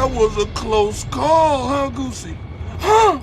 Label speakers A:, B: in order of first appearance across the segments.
A: That was a close call, huh, Goosey? Huh?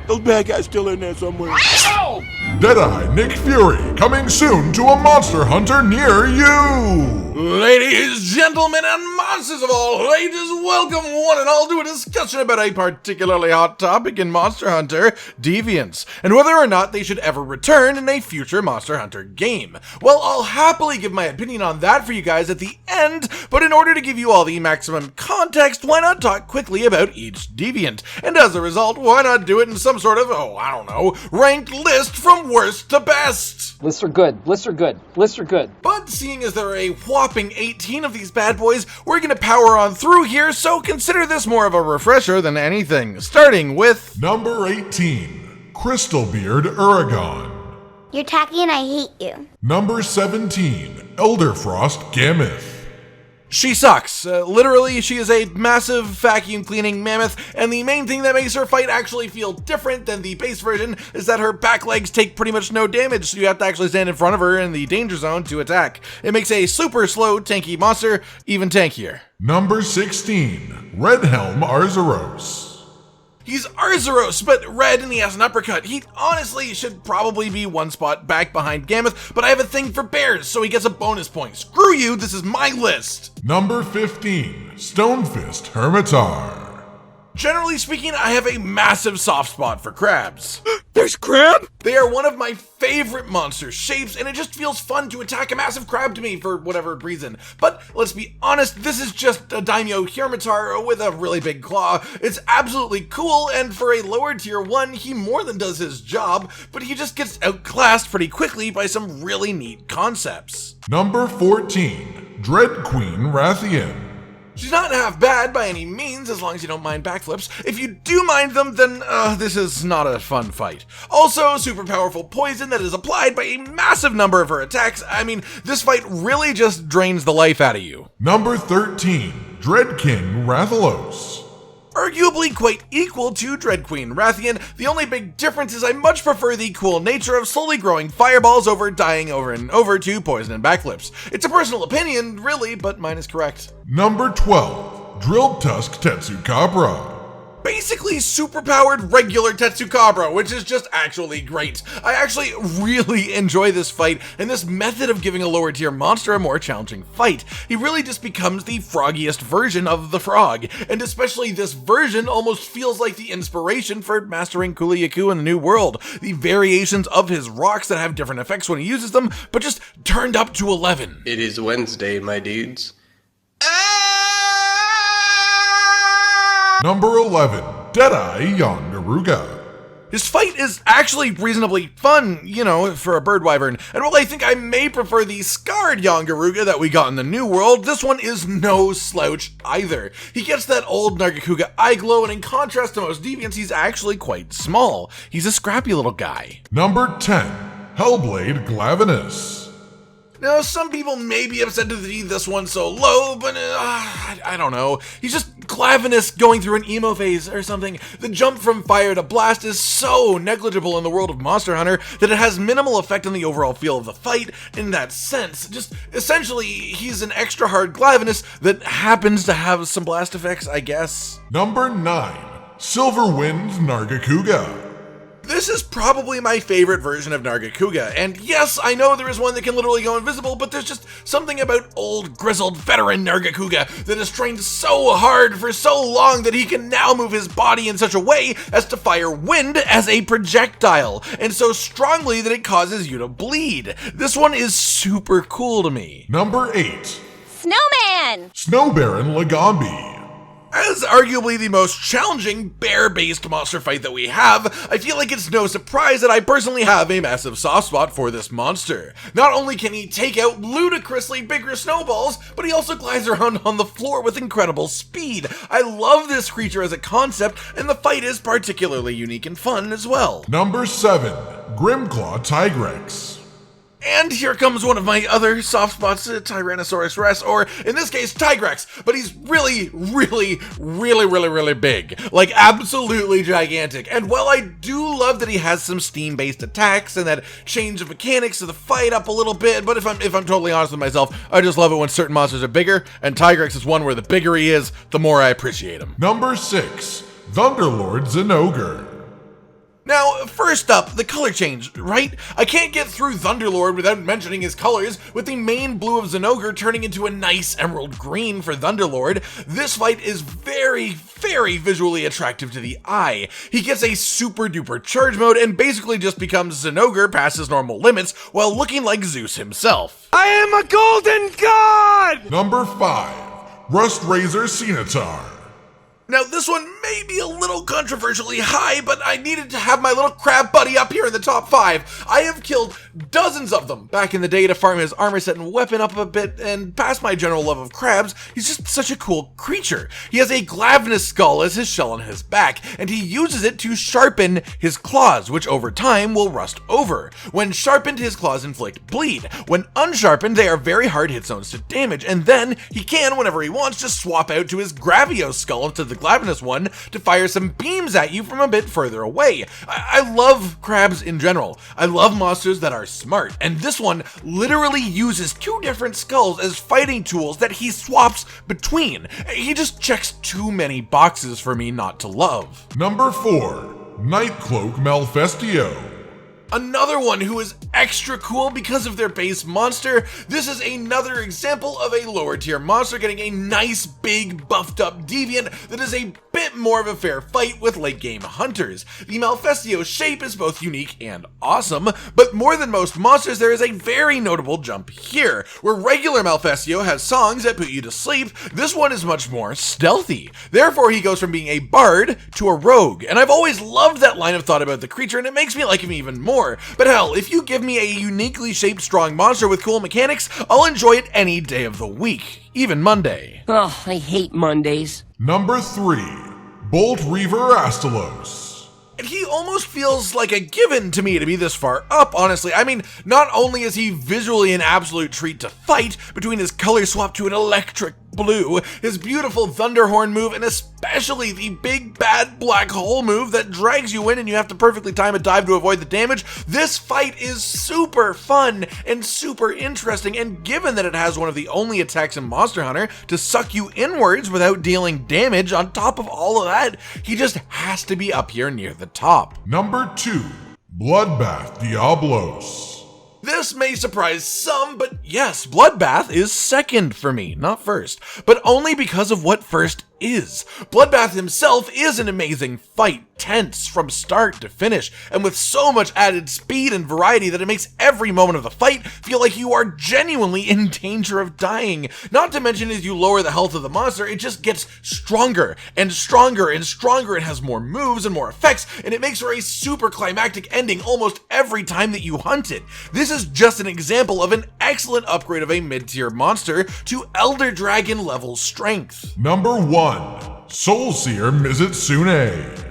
A: Those bad guys still in there somewhere. Ow!
B: Deadeye Nick Fury, coming soon to a Monster Hunter near you!
C: Ladies, gentlemen, and monsters of all ages, welcome one and all to a discussion about a particularly hot topic in Monster Hunter Deviants, and whether or not they should ever return in a future Monster Hunter game. Well, I'll happily give my opinion on that for you guys at the end, but in order to give you all the maximum context, why not talk quickly about each Deviant? And as a result, why not do it in some sort of, ranked list from worst to best?
D: Lists are good. Lists are good. Lists are good.
C: But seeing as there are a whopping 18 of these bad boys, we're gonna power on through here, so consider this more of a refresher than anything. Starting with
B: number 18, Crystalbeard Uragaan.
E: You're tacky and I hate you.
B: Number 17, Elderfrost Gammoth.
C: She sucks. Literally, she is a massive vacuum cleaning mammoth, and the main thing that makes her fight actually feel different than the base version is that her back legs take pretty much no damage, so you have to actually stand in front of her in the danger zone to attack. It makes a super slow, tanky monster even tankier.
B: Number 16, Red Helm Arzuros.
C: He's Arzuros, but red and he has an uppercut. He honestly should probably be one spot back behind Gammoth, but I have a thing for bears, so he gets a bonus point. Screw you, this is my list.
B: Number 15, Stonefist Hermitar.
C: Generally speaking, I have a massive soft spot for crabs.
A: There's crab?
C: They are one of my favorite monster shapes, and it just feels fun to attack a massive crab to me for whatever reason. But let's be honest, this is just a daimyo Hermitar with a really big claw. It's absolutely cool, and for a lower tier one, he more than does his job, but he just gets outclassed pretty quickly by some really neat concepts.
B: Number 14, Dreadqueen Wrathion.
C: She's not half bad by any means, as long as you don't mind backflips. If you do mind them, then this is not a fun fight. Also, super powerful poison that is applied by a massive number of her attacks. I mean, this fight really just drains the life out of you.
B: Number 13, Dreadking Rathalose.
C: Arguably quite equal to Dreadqueen Wrathion, the only big difference is I much prefer the cool nature of slowly growing fireballs over dying over and over to poison and backflips. It's a personal opinion, really, but mine is correct.
B: Number 12, Drilled Tusk Tetsukabra.
C: Basically superpowered regular Tetsukabra, which is just actually great. I actually really enjoy this fight, and this method of giving a lower tier monster a more challenging fight. He really just becomes the froggiest version of the frog, and especially this version almost feels like the inspiration for mastering Kuliyaku in the New World. The variations of his rocks that have different effects when he uses them, but just turned up to 11.
F: It is Wednesday, my dudes.
B: Number 11, Deadeye Yongaruga.
C: His fight is actually reasonably fun, for a bird wyvern, and while I think I may prefer the scarred Yongaruga that we got in the New World, this one is no slouch either. He gets that old Nargakuga eye glow, and in contrast to most deviants, he's actually quite small. He's a scrappy little guy.
B: Number 10, Hellbladelaviness.
C: Now, some people may be upset to see this one so low, but I don't know. He's just Glavinus going through an emo phase or something. The jump from fire to blast is so negligible in the world of Monster Hunter that it has minimal effect on the overall feel of the fight in that sense. Just essentially, he's an extra hard Glavinus that happens to have some blast effects, I guess.
B: Number 9, Silverwind Nargakuga.
C: This is probably my favorite version of Nargakuga, and yes, I know there is one that can literally go invisible, but there's just something about old, grizzled, veteran Nargakuga that has trained so hard for so long that he can now move his body in such a way as to fire wind as a projectile, and so strongly that it causes you to bleed. This one is super cool to me.
B: Number 8,
E: Snowman!
B: Snow Baron Lagambi.
C: As arguably the most challenging bear-based monster fight that we have, I feel like it's no surprise that I personally have a massive soft spot for this monster. Not only can he take out ludicrously bigger snowballs, but he also glides around on the floor with incredible speed. I love this creature as a concept, and the fight is particularly unique and fun as well.
B: Number 7, Grimclaw Tigrex.
C: And here comes one of my other soft spots, Tyrannosaurus Rex, or in this case, Tigrex, but he's really big. Like, absolutely gigantic. And while I do love that he has some steam-based attacks and that change of mechanics to the fight up a little bit, but if I'm totally honest with myself, I just love it when certain monsters are bigger, and Tigrex is one where the bigger he is, the more I appreciate him.
B: Number 6. Thunderlords Ogre.
C: Now, first up, the color change, right? I can't get through Thunderlord without mentioning his colors, with the main blue of Zinogre turning into a nice emerald green for Thunderlord. This fight is very visually attractive to the eye. He gets a super duper charge mode and basically just becomes Zinogre past his normal limits while looking like Zeus himself.
A: I am a golden god!
B: Number 5. Razorcenatar.
C: Now, this one may be a little controversially high, but I needed to have my little crab buddy up here in the top 5. I have killed dozens of them back in the day to farm his armor set and weapon up a bit, and past my general love of crabs, he's just such a cool creature. He has a Glavenus skull as his shell on his back, and he uses it to sharpen his claws, which over time will rust over. When sharpened, his claws inflict bleed. When unsharpened, they are very hard hit zones to damage, and then he can, whenever he wants, just swap out to his Gravios skull into the Glavenus one to fire some beams at you from a bit further away. I love crabs in general. I love monsters that are smart, and this one literally uses 2 different skulls as fighting tools that he swaps between. He just checks too many boxes for me not to love.
B: Number 4. Nightcloak Malfestio.
C: Another one who is extra cool because of their base monster. This is another example of a lower tier monster getting a nice big buffed up deviant that is a bit more of a fair fight with late game hunters. The Malfestio shape is both unique and awesome, but more than most monsters there is a very notable jump here. Where regular Malfestio has songs that put you to sleep, this one is much more stealthy. Therefore he goes from being a bard to a rogue, and I've always loved that line of thought about the creature, and it makes me like him even more. But hell, if you give me a uniquely shaped strong monster with cool mechanics, I'll enjoy it any day of the week, even Monday.
G: Oh, I hate Mondays.
B: Number 3. Boltreaver Astalos.
C: And he almost feels like a given to me to be this far up, honestly. I mean, not only is he visually an absolute treat to fight, between his color swap to an electric blue, his beautiful Thunderhorn move, and especially the big bad black hole move that drags you in and you have to perfectly time a dive to avoid the damage, this fight is super fun and super interesting, and given that it has one of the only attacks in Monster Hunter to suck you inwards without dealing damage on top of all of that, he just has to be up here near the top.
B: Number 2. Bloodbath Diablos.
C: This may surprise some, but yes, Bloodbath is second for me, not first, but only because of what first is. Bloodbath himself is an amazing fight, tense from start to finish, and with so much added speed and variety that it makes every moment of the fight feel like you are genuinely in danger of dying. Not to mention, as you lower the health of the monster, it just gets stronger and stronger and stronger. It has more moves and more effects, and it makes for a super climactic ending almost every time that you hunt it. This is just an example of an excellent upgrade of a mid-tier monster to Elder Dragon level strength.
B: Number 1. Soul Seer Mizitsune.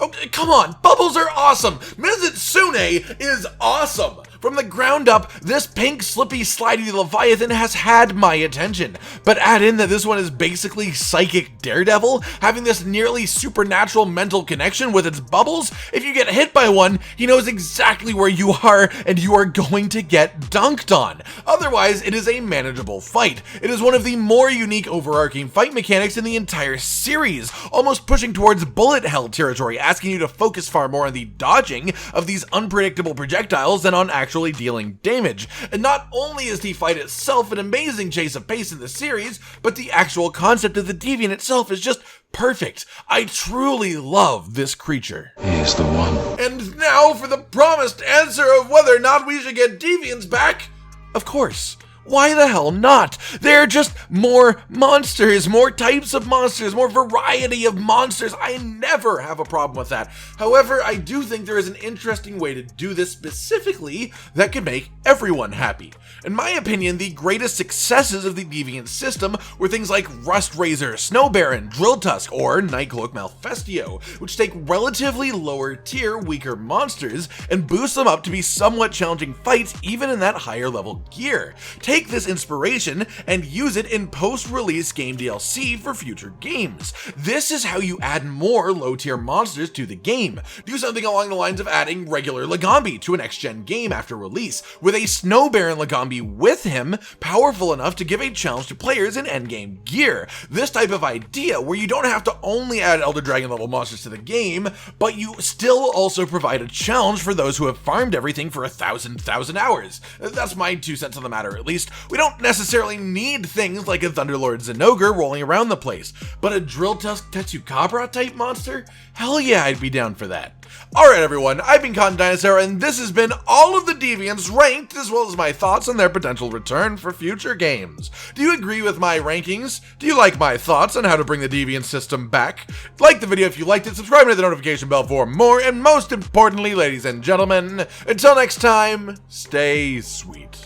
C: Oh, come on, bubbles are awesome! Mizitsune is awesome! From the ground up, this pink, slippy, slidey Leviathan has had my attention. But add in that this one is basically Psychic Daredevil, having this nearly supernatural mental connection with its bubbles. If you get hit by one, he knows exactly where you are, and you are going to get dunked on. Otherwise, it is a manageable fight. It is one of the more unique overarching fight mechanics in the entire series, almost pushing towards bullet hell territory, asking you to focus far more on the dodging of these unpredictable projectiles than on actually dealing damage. And not only is the fight itself an amazing chase of pace in the series, but the actual concept of the Deviant itself is just perfect. I truly love this creature.
H: He's the one.
C: And now for the promised answer of whether or not we should get Deviants back. Of course. Why the hell not? They're just more monsters, more types of monsters, more variety of monsters. I never have a problem with that. However, I do think there is an interesting way to do this specifically that can make everyone happy. In my opinion, the greatest successes of the Deviant system were things like Rust Razor, Snow Baron, Drill Tusk, or Nightcloak Malfestio, which take relatively lower tier, weaker monsters and boost them up to be somewhat challenging fights even in that higher level gear. Take this inspiration and use it in post-release game DLC for future games. This is how you add more low-tier monsters to the game. Do something along the lines of adding regular Lagambi to a next-gen game after release, with a Snow Baron Lagambi with him, powerful enough to give a challenge to players in endgame gear. This type of idea, where you don't have to only add Elder Dragon level monsters to the game, but you still also provide a challenge for those who have farmed everything for 1,000 hours. That's my 2 cents on the matter, at least. We don't necessarily need things like a Thunderlords Ogre rolling around the place, but a Drill Tusk Tetsukabra type monster? Hell yeah, I'd be down for that. Alright everyone, I've been Cotton Dinosaur, and this has been all of the Deviants ranked, as well as my thoughts on their potential return for future games. Do you agree with my rankings? Do you like my thoughts on how to bring the Deviant system back? Like the video if you liked it, subscribe and hit the notification bell for more, and most importantly, ladies and gentlemen, until next time, stay sweet.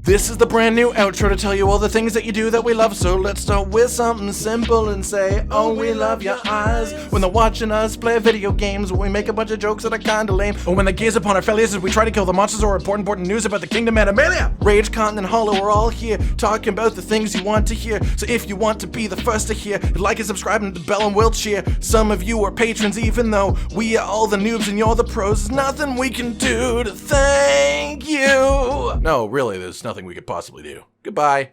C: This is the brand new outro to tell you all the things that you do that we love, so let's start with something simple and say, oh, we love your eyes when they're watching us play video games, when we make a bunch of jokes that are kinda lame, or when they gaze upon our failures as we try to kill the monsters or important news about the kingdom Animalia. Rage, Con, and Hollow are all here, talking about the things you want to hear, so if you want to be the first to hear, like and subscribe and the bell and we'll cheer. Some of you are patrons even though we are all the noobs and you're the pros, there's nothing we can do to thank you. No, really, there's nothing we could possibly do. Goodbye.